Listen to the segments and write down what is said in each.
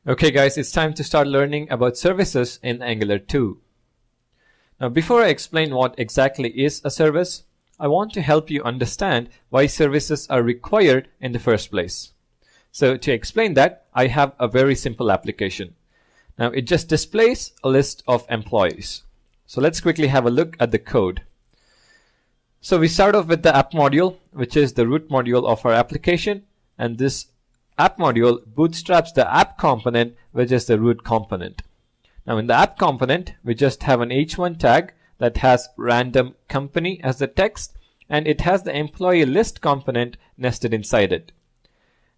Okay guys, it's time to start learning about services in Angular 2. Now before I explain what exactly is a service, I want to help you understand why services are required in the first place. So to explain that, I have a very simple application. Now it just displays a list of employees. So let's quickly have a look at the code. So we start off with the app module, which is the root module of our application, and this app module bootstraps the app component, which is the root component. Now in the app component, we just have an h1 tag that has random company as the text, and it has the employee list component nested inside it.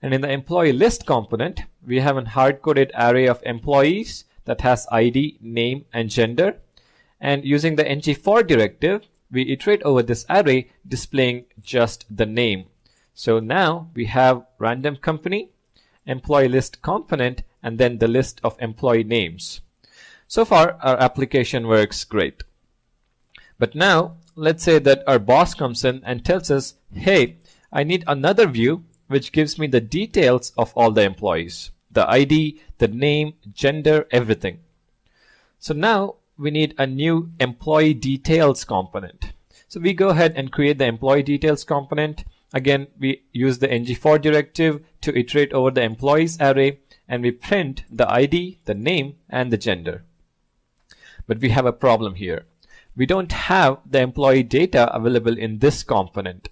And in the employee list component, we have a hard-coded array of employees that has ID, name, and gender. And using the ng-for directive, we iterate over this array displaying just the name. So now we have random company, employee list component, and then the list of employee names. So far our application works great. But now let's say that our boss comes in and tells us, hey, I need another view which gives me the details of all the employees, the ID, the name, gender, everything. So now we need a new employee details component. So we go ahead and create the employee details component. Again, we use the ng-for directive to iterate over the employees array, and we print the ID, the name, and the gender. But we have a problem here. We don't have the employee data available in this component.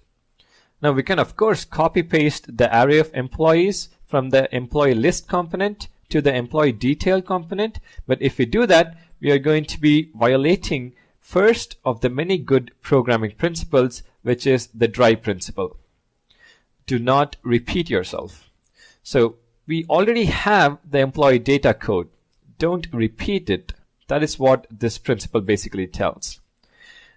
Now we can of course copy paste the array of employees from the employee list component to the employee detail component, but if we do that, we are going to be violating first of the many good programming principles, which is the dry principle. Do not repeat yourself. So we already have the employee data code. Don't repeat it. That is what this principle basically tells.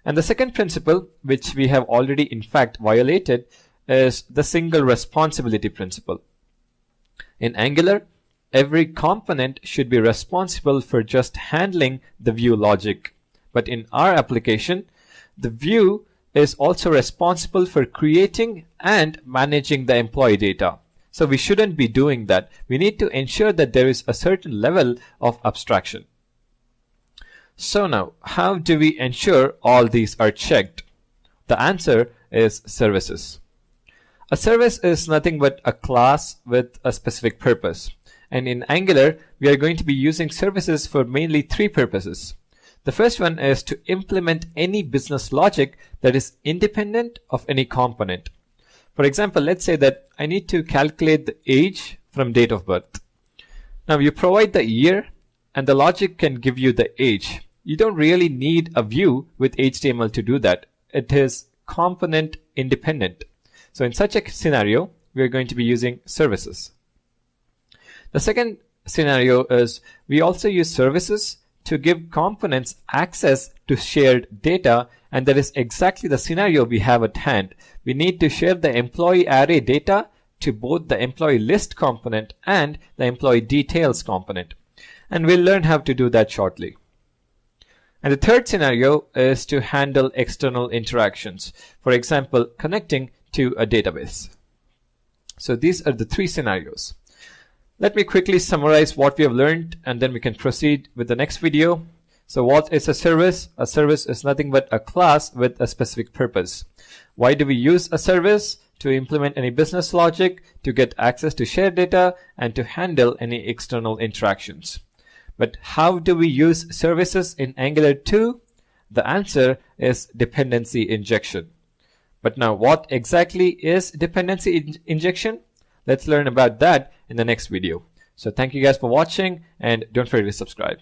And the second principle, which we have already in fact violated, is the single responsibility principle. In Angular, every component should be responsible for just handling the view logic. But in our application, the view is also responsible for creating and managing the employee data. So we shouldn't be doing that. We need to ensure that there is a certain level of abstraction. So now, how do we ensure all these are checked? The answer is services. A service is nothing but a class with a specific purpose. And in Angular, we are going to be using services for mainly three purposes. The first one is to implement any business logic that is independent of any component. For example, let's say that I need to calculate the age from date of birth. Now you provide the year and the logic can give you the age. You don't really need a view with HTML to do that. It is component independent. So in such a scenario, we are going to be using services. The second scenario is we also use services to give components access to shared data, and that is exactly the scenario we have at hand. We need to share the employee array data to both the employee list component and the employee details component. And we'll learn how to do that shortly. And the third scenario is to handle external interactions. For example, connecting to a database. So these are the three scenarios. Let me quickly summarize what we have learned and then we can proceed with the next video. So what is a service? A service is nothing but a class with a specific purpose. Why do we use a service? To implement any business logic, to get access to shared data, and to handle any external interactions. But how do we use services in Angular 2? The answer is dependency injection. But now what exactly is dependency injection? Let's learn about that in the next video. So thank you guys for watching, and don't forget to subscribe.